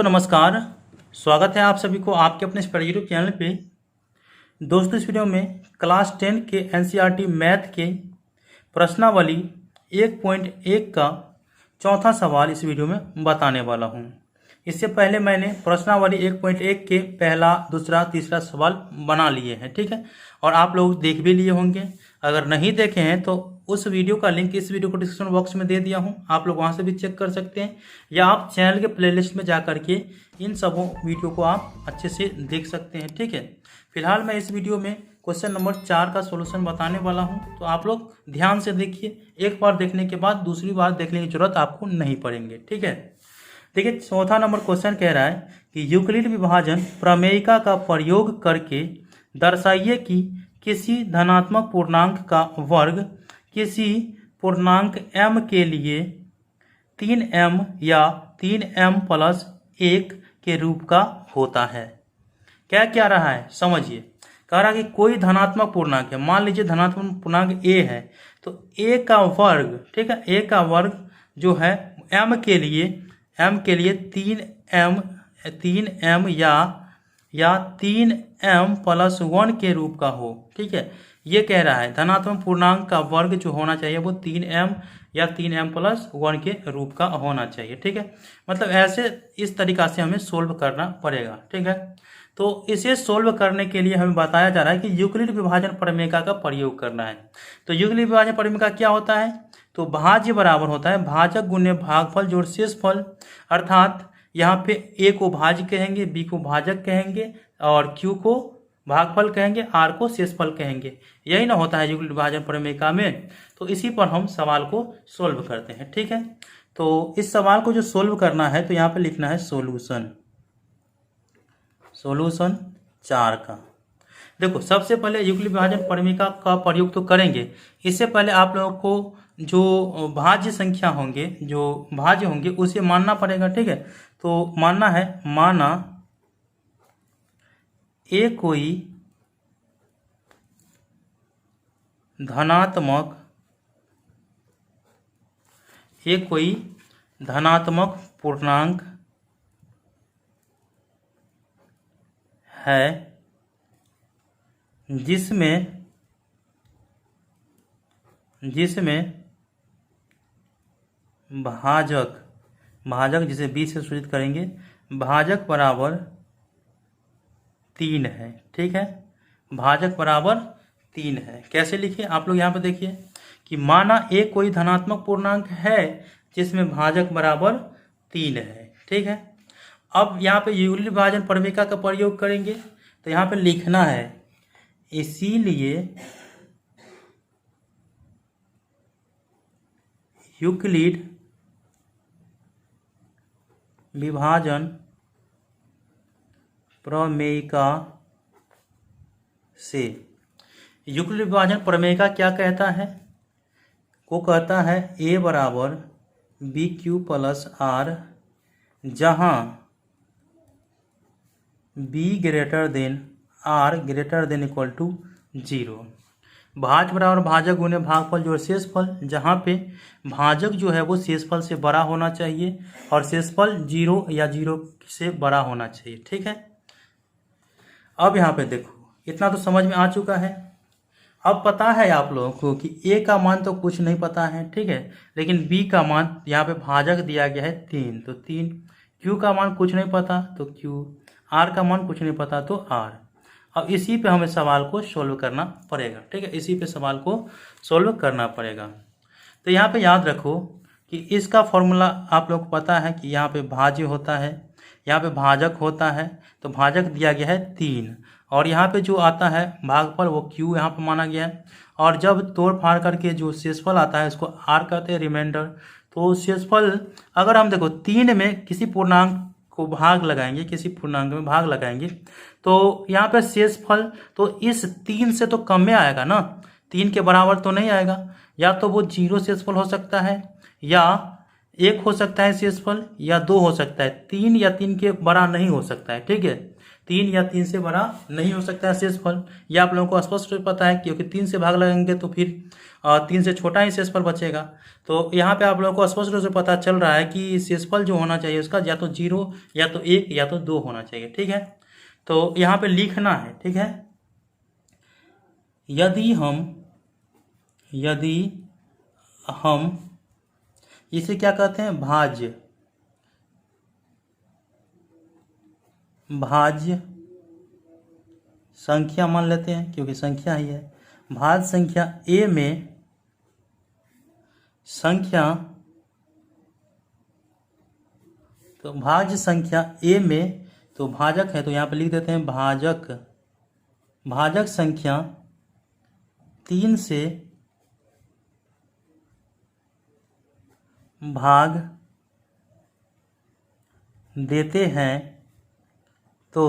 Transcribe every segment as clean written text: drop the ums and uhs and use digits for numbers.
तो नमस्कार, स्वागत है आप सभी को आपके अपने इस यूट्यूब चैनल पे। दोस्तों, इस वीडियो में क्लास 10 के एनसीईआरटी मैथ के प्रश्नावली 1.1 का चौथा सवाल इस वीडियो में बताने वाला हूं। इससे पहले मैंने प्रश्नावली 1.1 के पहला, दूसरा, तीसरा सवाल बना लिए हैं, ठीक है, और आप लोग देख भी लिए होंगे। अगर नहीं देखे हैं तो उस वीडियो का लिंक इस वीडियो को डिस्क्रिप्शन बॉक्स में दे दिया हूं, आप लोग वहां से भी चेक कर सकते हैं, या आप चैनल के प्लेलिस्ट में जा करके इन सब वीडियो को आप अच्छे से देख सकते हैं, ठीक है। फिलहाल मैं इस वीडियो में क्वेश्चन नंबर 4 का सोल्यूशन बताने वाला हूं, तो आप लोग ध्यान से देखिए। एक बार देखने के बाद दूसरी बार देखने की जरूरत आपको नहीं पड़ेंगे, ठीक है। देखिए, चौथा नंबर क्वेश्चन कह रहा है कि यूक्लिड विभाजन प्रमेयिका का प्रयोग करके दर्शाइए कि किसी धनात्मक पूर्णांक का वर्ग किसी पूर्णांक m के लिए 3m या 3m प्लस 1 के रूप का होता है। क्या क्या रहा है समझिए। कह रहा है कि कोई धनात्मक पूर्णांक है, मान लीजिए धनात्मक पूर्णांक a है, तो a का वर्ग, ठीक है, a का वर्ग जो है m के लिए 3m या 3m प्लस 1 के रूप का हो, ठीक है। ये कह रहा है धनात्मक पूर्णांक का वर्ग जो होना चाहिए वो 3m या 3m प्लस 1 के रूप का होना चाहिए, ठीक है। मतलब ऐसे इस तरीका से हमें सोल्व करना पड़ेगा, ठीक है। तो इसे सोल्व करने के लिए हमें बताया जा रहा है कि यूक्लिड विभाजन प्रमेयिका का प्रयोग करना है। तो यूक्लिड विभाजन प्रमेयिका क्या होता है? तो भाज्य बराबर होता है भाजक गुने भागफल जोड़ शेषफल, अर्थात यहाँ पे a को भाज्य कहेंगे, b को भाजक कहेंगे और q को भागफल कहेंगे, r को शेषफल कहेंगे। यही ना होता है यूक्लिड विभाजन प्रमेयिका में। तो इसी पर हम सवाल को सोल्व करते हैं, ठीक है। तो इस सवाल को जो सोल्व करना है तो यहाँ पे लिखना है सोल्यूशन 4 का। देखो, सबसे पहले यूक्लिड विभाजन प्रमेयिका का प्रयोग तो करेंगे। इससे पहले आप लोगों को जो भाज्य संख्या होंगे, जो भाज्य होंगे उसे मानना पड़ेगा, ठीक है। तो मानना है, माना ए कोई धनात्मक पूर्णांक है जिसमें भाजक जिसे b से सूचित करेंगे, भाजक बराबर 3 है, ठीक है। भाजक बराबर 3 है। कैसे लिखिए आप लोग यहाँ पे देखिए कि माना a कोई धनात्मक पूर्णांक है जिसमें भाजक बराबर 3 है, ठीक है। अब यहाँ पे यूक्लिड विभाजन प्रमेयिका का प्रयोग करेंगे, तो यहाँ पे लिखना है इसीलिए यूक्लिड विभाजन प्रमेयिका से, यूक्लिड विभाजन प्रमेयिका क्या कहता है? वो कहता है a बराबर BQ प्लस R, जहाँ b greater than R greater than equal to 0। भाज्य बराबर भाजक गुने भागफल जोड़ शेषफल, जहाँ पे भाजक जो है वो शेषफल से बड़ा होना चाहिए और शेषफल 0 या 0 से बड़ा होना चाहिए, ठीक है। अब यहाँ पे देखो, इतना तो समझ में आ चुका है। अब पता है आप लोगों को कि a का मान तो कुछ नहीं पता है, ठीक है, लेकिन b का मान यहाँ पे भाजक दिया गया है 3, तो 3। q का मान कुछ नहीं पता तो q, r का मान कुछ नहीं पता तो r। अब इसी पे हमें सवाल को सोल्व करना पड़ेगा, ठीक है, इसी पे सवाल को सोल्व करना पड़ेगा। तो यहाँ पे याद रखो कि इसका फॉर्मूला आप लोग को पता है कि यहाँ पे भाज्य होता है, यहाँ पे भाजक होता है, तो भाजक दिया गया है 3, और यहाँ पे जो आता है भागफल वो q यहाँ पे माना गया है, और जब तोड़ फाड़ करके जो शेषफल आता है इसको r कहते हैं, रिमाइंडर। तो शेषफल अगर हम देखो 3 में किसी पूर्णांक को भाग लगाएंगे, किसी पूर्णांक में भाग लगाएंगे, तो यहाँ पे शेषफल तो इस 3 से तो कम में आएगा ना, 3 के बराबर तो नहीं आएगा। या तो वो 0 शेषफल हो सकता है, या 1 हो सकता है शेषफल, या 2 हो सकता है, 3 या 3 के बड़ा नहीं हो सकता है, ठीक है। 3 या 3 से बड़ा नहीं हो सकता है शेषफल। यह आप लोगों को स्पष्ट रूप से पता है, क्योंकि 3 से भाग लगेंगे तो फिर 3 से छोटा ही शेषफल बचेगा। तो यहाँ पे आप लोगों को स्पष्ट रूप से पता चल रहा है कि शेषफल जो होना चाहिए उसका या तो 0 या तो 1 या तो 2 होना चाहिए। ठीक है, तो यहाँ पे लिखना है। ठीक है, यदि हम इसे क्या कहते हैं, भाज्य संख्या मान लेते हैं, क्योंकि संख्या ही है। भाज्य संख्या ए में तो भाज्य संख्या ए में तो भाजक है, तो यहाँ पे लिख देते हैं भाजक संख्या 3 से भाग देते हैं तो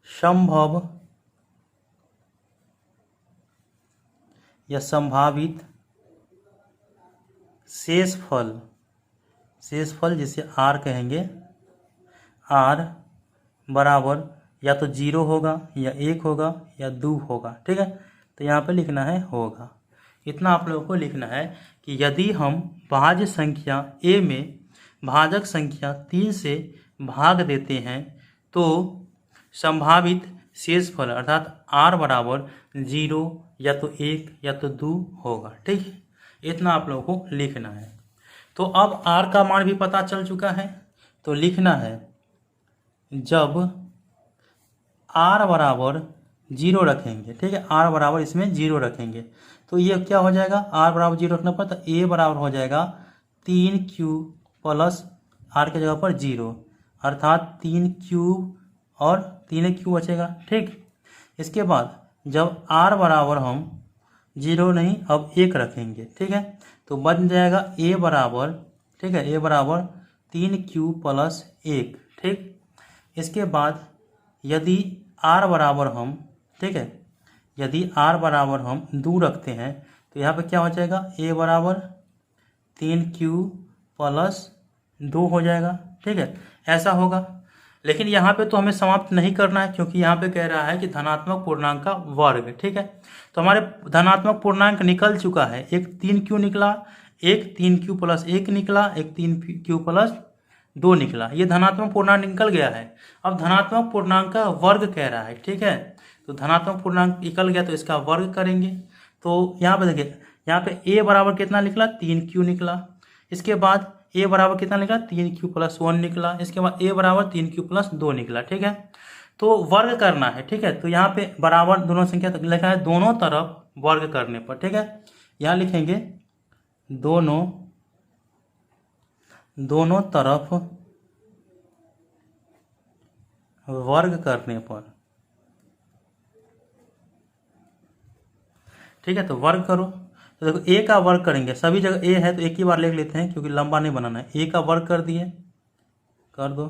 संभव या संभावित शेषफल जिसे आर कहेंगे, आर बराबर या तो 0 होगा या 1 होगा या 2 होगा। ठीक है, तो यहाँ पे लिखना है होगा। इतना आप लोगों को लिखना है कि यदि हम भाज्य संख्या ए में भाजक संख्या 3 से भाग देते हैं तो संभावित शेषफल अर्थात आर बराबर 0 या तो 1 या तो 2 होगा। ठीक है, इतना आप लोगों को लिखना है। तो अब आर का मान भी पता चल चुका है, तो लिखना है जब आर बराबर 0 रखेंगे। ठीक है, आर बराबर इसमें 0 रखेंगे तो ये क्या हो जाएगा, आर बराबर 0 रखने पर तो ए बराबर हो जाएगा 3Q प्लस आर के जगह पर 0, अर्थात 3Q और 3Q बचेगा। ठीक, इसके बाद जब आर बराबर हम 0 नहीं अब 1 रखेंगे। ठीक है, तो बन जाएगा ए बराबर, ठीक है, ए बराबर 3Q प्लस 1। ठीक, इसके बाद यदि आर बराबर हम, ठीक है, यदि आर बराबर हम 2 रखते हैं तो यहाँ पे क्या हो जाएगा, ए बराबर 3Q प्लस 2 हो जाएगा। ठीक है, ऐसा होगा। लेकिन यहाँ पे तो हमें समाप्त नहीं करना है, क्योंकि यहाँ पे कह रहा है कि धनात्मक पूर्णांक का वर्ग। ठीक है, तो हमारे धनात्मक पूर्णांक निकल चुका है, एक 3Q निकला, एक 3Q प्लस 1 निकला, एक 3Q प्लस 2 निकला। ये धनात्मक पूर्णांक निकल गया है। अब धनात्मक पूर्णांक का वर्ग कह रहा है। ठीक है, तो धनात्मक पूर्णांक निकल गया तो इसका वर्ग करेंगे। तो यहाँ पे देखिए, यहाँ पे ए बराबर कितना निकला, 3Q निकला। इसके बाद ए बराबर कितना निकला, 3Q प्लस 1 निकला। इसके बाद ए बराबर 3Q प्लस 2 निकला। ठीक है, तो वर्ग करना है। ठीक है, तो यहाँ पे बराबर दोनों संख्या लिखा है दोनों तरफ वर्ग करने पर। ठीक है, यहाँ लिखेंगे दोनों तरफ वर्ग करने पर। ठीक है, तो वर्ग करो, तो देखो ए का वर्ग करेंगे, सभी जगह ए है तो एक ही बार लिख लेते हैं क्योंकि लंबा नहीं बनाना है। ए का वर्ग कर दिए, कर दो।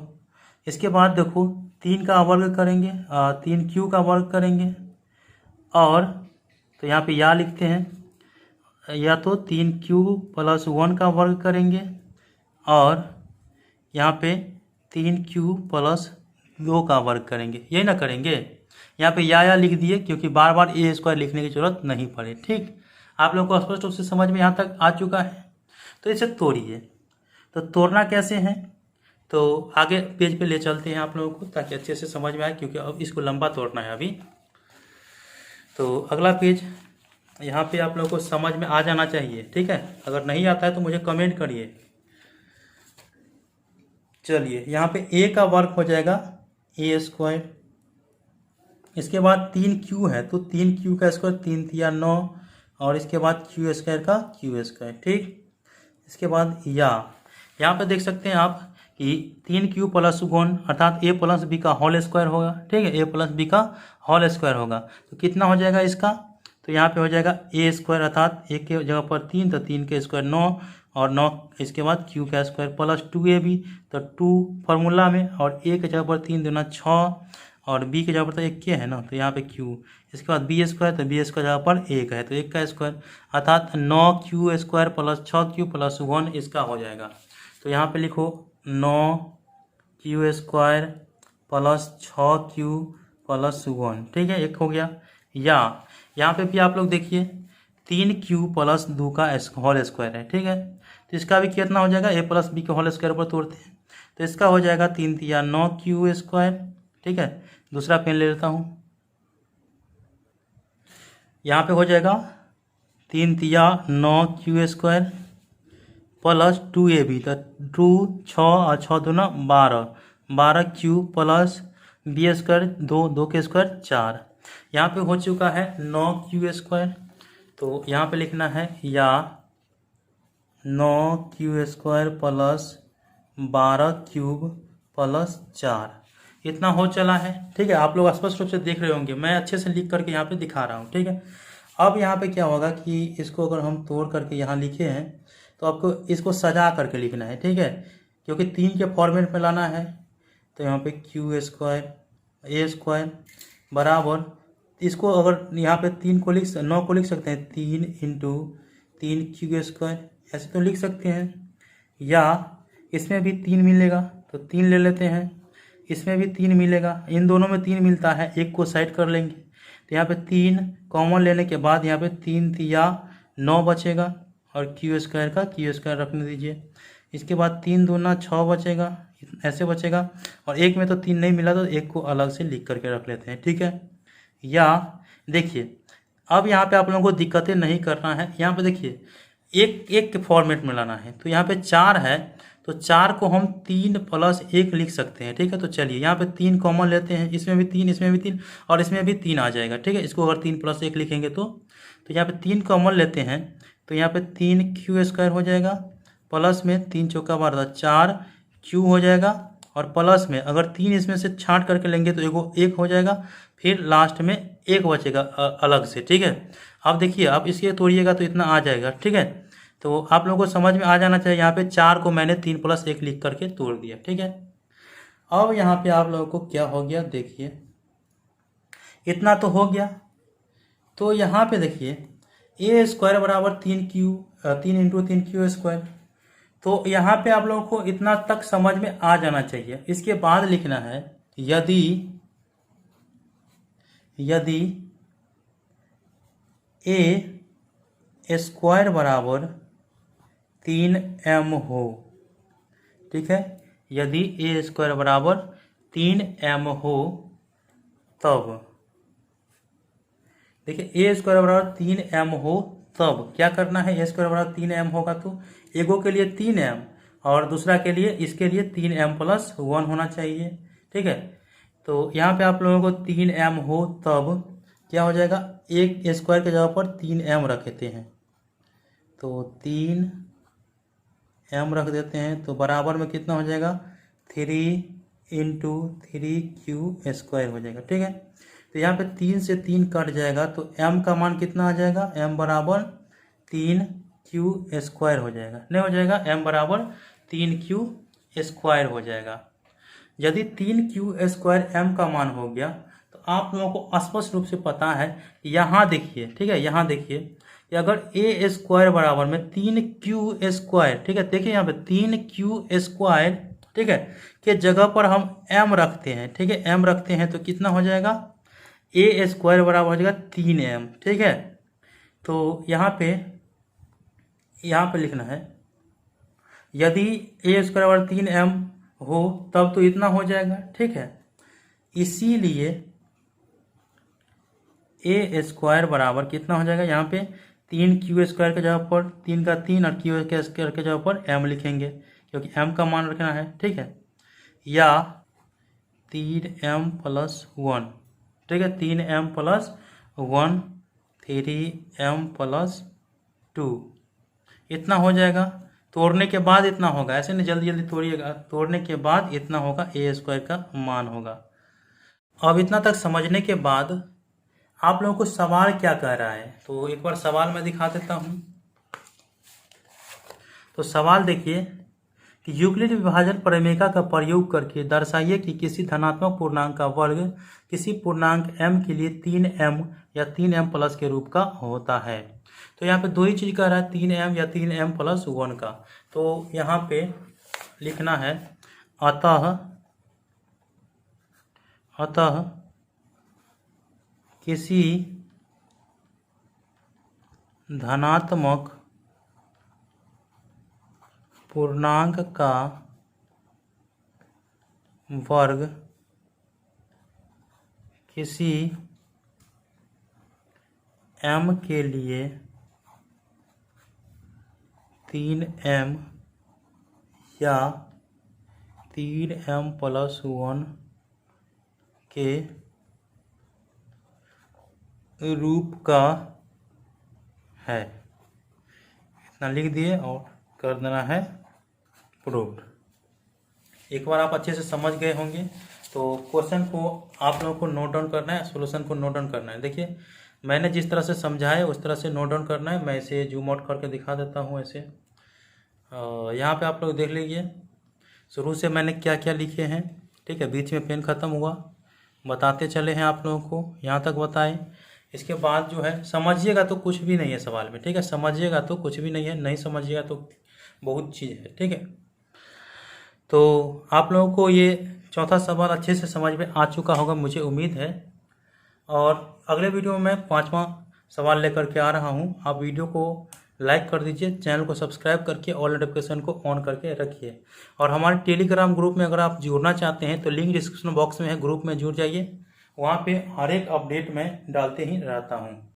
इसके बाद देखो 3 का वर्ग करेंगे, 3Q का वर्ग करेंगे, और तो यहाँ पे या लिखते हैं, या तो 3Q प्लस 1 का वर्ग करेंगे और यहाँ पे 3Q प्लस 2 का वर्ग करेंगे, यही ना करेंगे। यहाँ पे या लिख दिए क्योंकि बार बार ए स्क्वायर लिखने की जरूरत नहीं पड़े। ठीक, आप लोगों को स्पष्ट रूप से समझ में यहाँ तक आ चुका है। तो इसे तोड़िए, तो तोड़ना कैसे है, तो आगे पेज पे ले चलते हैं आप लोगों को ताकि अच्छे से समझ में आए, क्योंकि अब इसको लंबा तोड़ना है अभी। तो अगला पेज यहाँ पे आप लोगों को समझ में आ जाना चाहिए। ठीक है, अगर नहीं आता है तो मुझे कमेंट करिए। चलिए, यहाँ पे ए का वर्ग हो जाएगा ए स्क्वायर। इसके बाद 3Q है तो 3Q का स्क्वायर 3 तिया 9, और इसके बाद Q स्क्वायर का Q स्क्वायर। ठीक, इसके बाद यहाँ पे देख सकते हैं आप कि 3Q प्लस 1 अर्थात a प्लस बी का होल स्क्वायर होगा। ठीक है, a प्लस बी का होल स्क्वायर होगा तो कितना हो जाएगा इसका, तो यहाँ पे हो जाएगा a स्क्वायर अर्थात a के जगह पर 3 तो 3 के स्क्वायर 9, और 9 इसके बाद Q का स्क्वायर प्लस 2ab तो 2 फार्मूला में, और a के जगह पर 3 दूना 6, और b के जगह पर तो 1 के है ना, तो यहाँ पे q। इसके बाद b स्क्वायर, तो b स्क्वायर जगह पर 1 है तो 1 का स्क्वायर अर्थात 9Q square plus 6Q plus 1 इसका हो जाएगा। तो यहाँ पे लिखो 9Q square plus 6q plus 1, ठीक है, एक हो गया। या यहाँ पे भी आप लोग देखिए 3q प्लस 2 का होल स्क्वायर है, ठीक है, तो इसका भी कितना हो जाएगा, a प्लस बी के होल स्क्वायर पर तोड़ते हैं तो इसका हो जाएगा 3 तिया 9q स्क्वायर, ठीक है। दूसरा पेन ले लेता हूँ, यहाँ पे हो जाएगा 3 तिया 9q स्क्वायर प्लस 2ab, तो 2 6 और 6 दूना 12q प्लस बी स्क्वायर 2 के स्क्वायर 4। यहाँ पे हो चुका है 9q स्क्वायर, तो यहाँ पे लिखना है या 9q square plus 12 cube plus 4, इतना हो चला है, ठीक है। आप लोग स्पष्ट रूप से देख रहे होंगे, मैं अच्छे से लिख करके यहाँ पे दिखा रहा हूँ, ठीक है। अब यहाँ पे क्या होगा कि इसको अगर हम तोड़ करके यहाँ लिखे हैं तो आपको इसको सजा करके लिखना है, ठीक है, क्योंकि 3 के फॉर्मेट में लाना है। तो यहाँ पे क्यू स्क्वायर ए स्क्वायर बराबर, इसको अगर यहाँ पे 3 को 9 को लिख सकते हैं 3 इंटू 3 क्यू स्क्वायर, ऐसे तो लिख सकते हैं। या इसमें भी 3 मिलेगा तो 3 ले लेते हैं, इसमें भी 3 मिलेगा, इन दोनों में 3 मिलता है, एक को साइड कर लेंगे तो यहाँ पे 3 कॉमन लेने के बाद यहाँ पे 3 तिया 9 बचेगा और क्यू स्क्वायर का क्यू स्क्वायर रखने दीजिए। इसके बाद 3 दूना 6 बचेगा, ऐसे बचेगा, और एक में तो 3 नहीं मिला तो एक को अलग से लिख करके रख लेते हैं, ठीक है। या देखिए अब यहाँ पे आप लोगों को दिक्कतें नहीं करना है, यहाँ पे देखिए एक एक के फॉर्मेट में लाना है। तो यहाँ पे 4 है तो 4 को हम 3 प्लस 1 लिख सकते हैं, ठीक है। तो चलिए यहाँ पे 3 कॉमन लेते हैं, इसमें भी 3, इसमें भी 3 और इसमें भी 3 आ जाएगा, ठीक है। इसको अगर 3 प्लस 1 लिखेंगे तो यहाँ पे 3 कॉमन लेते हैं तो यहाँ पे 3 क्यू स्क्वायर हो जाएगा, प्लस में 3 चौका 12 4 क्यू हो जाएगा, और प्लस में अगर 3 इसमें से छांट करके लेंगे तो एगो 1 हो जाएगा, फिर लास्ट में 1 बचेगा अलग से, ठीक है। अब देखिए आप इसके तोड़िएगा तो इतना आ जाएगा, ठीक है। तो आप लोगों को समझ में आ जाना चाहिए, यहाँ पे 4 को मैंने 3 प्लस 1 लिख करके तोड़ दिया, ठीक है। अब यहाँ पे आप लोगों को क्या हो गया, देखिए इतना तो हो गया। तो यहाँ पे देखिए ए स्क्वायर बराबर 3 इंटू 3q स्क्वायर, तो यहाँ पे आप लोगों को इतना तक समझ में आ जाना चाहिए। इसके बाद लिखना है यदि ए स्क्वायर बराबर 3m हो, ठीक है, यदि ए स्क्वायर बराबर 3m हो तब देखिए ए स्क्वायर बराबर 3m हो तब क्या करना है, ए स्क्वायर बराबर 3m होगा तो एगो के लिए 3m और दूसरा के लिए इसके लिए 3m प्लस 1 होना चाहिए, ठीक है। तो यहाँ पे आप लोगों को 3m हो तब क्या हो जाएगा, एक स्क्वायर के जगह पर 3m रख देते हैं तो 3m रख देते हैं तो बराबर में कितना हो जाएगा 3 इंटू 3q स्क्वायर हो जाएगा, ठीक है। तो यहाँ पे 3 से 3 कट जाएगा तो m का मान कितना आ जाएगा, m बराबर 3q स्क्वायर हो जाएगा, नहीं हो जाएगा, m बराबर 3q स्क्वायर हो जाएगा। यदि 3q स्क्वायर m का मान हो गया तो आप लोगों को स्पष्ट रूप से पता है, यहाँ देखिए, ठीक है, यहाँ देखिए कि अगर ए स्क्वायर बराबर में 3q स्क्वायर, ठीक है, देखिए यहाँ पे 3q स्क्वायर, ठीक है, के जगह पर हम m रखते हैं, ठीक है, m रखते हैं तो कितना हो जाएगा, ए स्क्वायर बराबर हो जाएगा 3m, ठीक है। तो यहाँ पे लिखना है यदि ए स्क्वायर बराबर 3m हो तब तो इतना हो जाएगा, ठीक है। इसीलिए ए स्क्वायर बराबर कितना हो जाएगा, यहाँ पे 3q स्क्वायर के जगह पर 3 का 3 और q के स्क्वायर के जगह पर m लिखेंगे क्योंकि m का मान रखना है, ठीक है। या 3m प्लस 1, ठीक है, 3m प्लस 1 3m प्लस 2, इतना हो जाएगा। तोड़ने के बाद इतना होगा, ऐसे नहीं जल्दी जल्दी तोड़िएगा, तोड़ने के बाद इतना होगा ए स्क्वायर का मान होगा। अब इतना तक समझने के बाद आप लोगों को सवाल क्या कह रहा है, तो एक बार सवाल मैं दिखा देता हूँ। तो सवाल देखिए कि यूक्लिड विभाजन प्रमेय का प्रयोग करके दर्शाइए कि किसी धनात्मक पूर्णांक का वर्ग किसी पूर्णांक m के लिए 3m या 3m प्लस के रूप का होता है। तो यहाँ पे दो ही चीज कह रहा है, 3m या 3m प्लस 1 का। तो यहाँ पे लिखना है अतः अतः किसी धनात्मक पूर्णांक का वर्ग किसी m के लिए 3m या 3m+1 के रूप का है। इतना लिख दिए और कर देना है प्रूव्ड। एक बार आप अच्छे से समझ गए होंगे तो क्वेश्चन को आप लोगों को नोट डाउन करना है, सॉल्यूशन को नोट डाउन करना है। देखिए मैंने जिस तरह से समझाया उस तरह से नोट डाउन करना है। मैं इसे जूम आउट करके दिखा देता हूँ ऐसे। यहाँ पे आप लोग देख लीजिए शुरू से मैंने क्या क्या लिखे हैं, ठीक है। बीच में पेन ख़त्म हुआ, बताते चले हैं आप लोगों को, यहाँ तक बताएं। इसके बाद जो है समझिएगा तो कुछ भी नहीं है सवाल में, ठीक है। समझिएगा तो कुछ भी नहीं है, नहीं समझिएगा तो बहुत चीज़ है, ठीक है। तो आप लोगों को ये चौथा सवाल अच्छे से समझ में आ चुका होगा मुझे उम्मीद है। और अगले वीडियो में मैं 5वां सवाल लेकर के आ रहा हूँ। आप वीडियो को लाइक कर दीजिए, चैनल को सब्सक्राइब करके ऑल नोटिफिकेशन को ऑन करके रखिए। और हमारे टेलीग्राम ग्रुप में अगर आप जुड़ना चाहते हैं तो लिंक डिस्क्रिप्शन बॉक्स में है, ग्रुप में जुड़ जाइए। वहाँ पे हर एक अपडेट मैं डालते ही रहता हूँ।